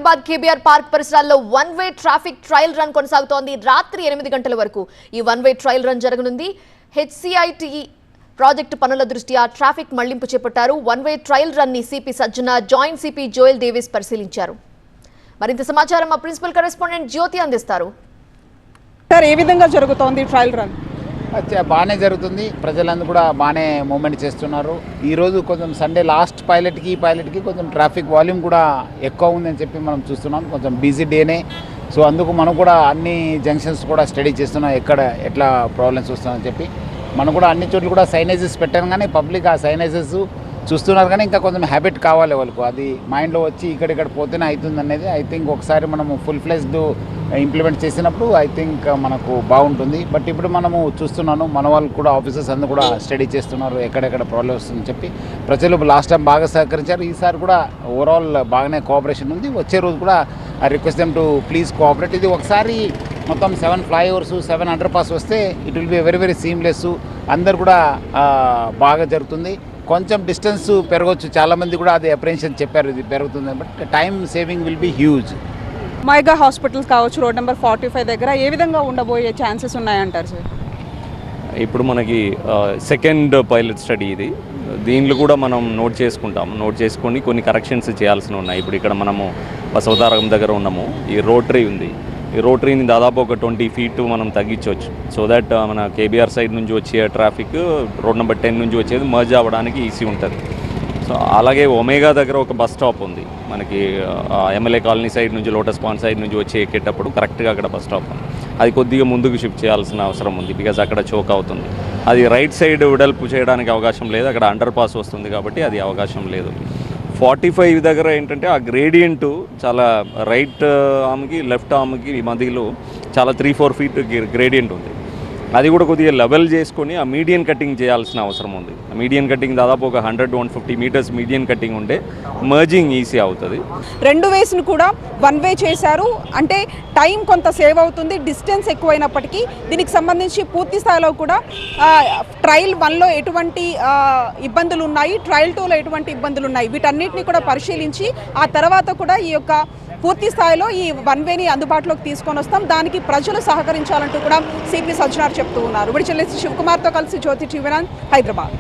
Hyderabad KBR park పరిసరాల్లో one way traffic trial run కొనసాగుతోంది. రాత్రి 8 గంటల వరకు ఈ వన్ వే ట్రయల్ రన్ జరగనుంది. హెచ్సిఐటి ప్రాజెక్టు పనుల దృష్ట్యా ట్రాఫిక్ మళ్లింపు చేపట్టారు. వన్ వే ట్రయల్ రన్ ని సిపి సజ్జన, జాయింట్ సిపి జోయల్ డేవిస్ పరిశీలించారు. మరింత సమాచారం మా ప్రిన్సిపల్ కరెస్పాండెంట్ జ్యోతి అందిస్తారు. సార్, ఏ విధంగా జరుగుతోంది ట్రయల్ రన్? బాగానే జరుగుతుంది. ప్రజలందరూ కూడా బాగానే మూవ్మెంట్ చేస్తున్నారు. ఈరోజు కొంచెం సండే లాస్ట్ పైలట్కి కొంచెం ట్రాఫిక్ వాల్యూమ్ కూడా ఎక్కువ ఉందని చెప్పి మనం చూస్తున్నాం. కొంచెం బిజీ డేనే. సో అందుకు మనం కూడా అన్ని జంక్షన్స్ కూడా స్టడీ చేస్తున్నాం, ఎక్కడ ఎట్లా ప్రాబ్లమ్స్ వస్తుందని చెప్పి. మనం కూడా అన్ని చోట్ల కూడా సైనేజెస్ పెట్టాను, కానీ పబ్లిక్ ఆ సైనేజెస్ చూస్తున్నారు, కానీ ఇంకా కొంచెం హ్యాబిట్ కావాలి వాళ్ళకు. అది మైండ్లో వచ్చి ఇక్కడిక్కడ పోతేనే అవుతుంది అనేది. ఐ థింక్ ఒకసారి మనము ఫుల్ ఫ్లెజ్డ్ ఇంప్లిమెంట్ చేసినప్పుడు ఐ థింక్ మనకు బాగుంటుంది. బట్ ఇప్పుడు మనము చూస్తున్నాను, మన వాళ్ళు కూడా ఆఫీసర్స్ అందరూ కూడా స్టడీ చేస్తున్నారు, ఎక్కడెక్కడ ప్రాబ్లమ్ వస్తుందని చెప్పి. ప్రజలు లాస్ట్ టైం బాగా సహకరించారు. ఈసారి కూడా ఓవరాల్ బాగానే కోఆపరేషన్ ఉంది. వచ్చే రోజు కూడా I request them to please cooperate. ఇది ఒకసారి మొత్తం 7 ఫ్లైఓవర్స్ 7 అండర్ పాస్ వస్తే it will be very seamless. అందరు కూడా బాగా జరుగుతుంది. కొంచెం డిస్టెన్స్ పెరగవచ్చు, చాలామంది కూడా అది అప్రిహెన్షన్ చెప్పారు, ఇది పెరుగుతుంది. But time saving will be huge. మైగా హాస్పిటల్స్ కావచ్చు, రోడ్ నెంబర్ 45 దగ్గర ఏ విధంగా ఉండబోయే ఛాన్సెస్ ఉన్నాయంటారు సార్? ఇప్పుడు మనకి సెకండ్ పైలట్ స్టడీ ఇది. దీనిలో కూడా మనం నోట్ చేసుకొని కొన్ని కరెక్షన్స్ చేయాల్సి ఉన్నాయి. ఇప్పుడు ఇక్కడ మనము బసవతారకం దగ్గర ఉన్నాము. ఈ రోటరీ ఉంది. ఈ రోటరీని దాదాపు ఒక 20 feet మనం తగ్గించవచ్చు. సో దట్ మన కేబీఆర్ సైడ్ నుంచి వచ్చే ట్రాఫిక్ రోడ్ నెంబర్ 10 నుంచి వచ్చేది మర్జ్ అవ్వడానికి ఈజీ ఉంటుంది. సో అలాగే ఒమేగా దగ్గర ఒక బస్ స్టాప్ ఉంది మనకి. ఎమ్మెల్యే కాలనీ సైడ్ నుంచి, లోటస్ పాండ్ సైడ్ నుంచి వచ్చి ఎక్కేటప్పుడు కరెక్ట్గా అక్కడ బస్ స్టాప్ ఉంది. అది కొద్దిగా ముందుకు షిఫ్ట్ చేయాల్సిన అవసరం ఉంది, బికాజ్ అక్కడ చోక్ అవుతుంది. అది రైట్ సైడ్ వెడల్పు చేయడానికి అవకాశం లేదు, అక్కడ అండర్ పాస్ వస్తుంది కాబట్టి అది అవకాశం లేదు. 45 దగ్గర ఏంటంటే ఆ గ్రేడియంట్ చాలా రైట్ ఆర్మ్కి లెఫ్ట్ ఆర్మ్కి మధ్యలో చాలా 3-4 feet గ్రేడియంట్ ఉంది. అది కూడా కొద్దిగా లెవెల్ చేసుకొని ఆ మీడియన్ కటింగ్ చేయాల్సిన అవసరం ఉంది. ఆ మీడియన్ కటింగ్ దాదాపు ఒక 100-150 meters మీడియన్ కటింగ్ ఉంటే మర్జింగ్ ఈజీ అవుతుంది. 2 వేస్ను కూడా వన్ వే చేశారు, అంటే టైం కొంత సేవ్ అవుతుంది. డిస్టెన్స్ ఎక్కువైనప్పటికీ దీనికి సంబంధించి పూర్తి స్థాయిలో కూడా ట్రయల్ 1లో ఎటువంటి ఇబ్బందులు ఉన్నాయి, ట్రయల్ 2లో ఎటువంటి ఇబ్బందులు ఉన్నాయి, వీటన్నిటిని కూడా పరిశీలించి ఆ తర్వాత కూడా ఈ యొక్క పూర్తి స్థాయిలో ఈ వన్ వేని అందుబాటులోకి తీసుకొని వస్తాం. దానికి ప్రజలు సహకరించాలంటూ కూడా సిపి సజ్జనార్ చెప్తూ ఉన్నారు. విడిచెల్లి శివకుమార్తో కలిసి జ్యోతి టీవీ9 హైదరాబాద్.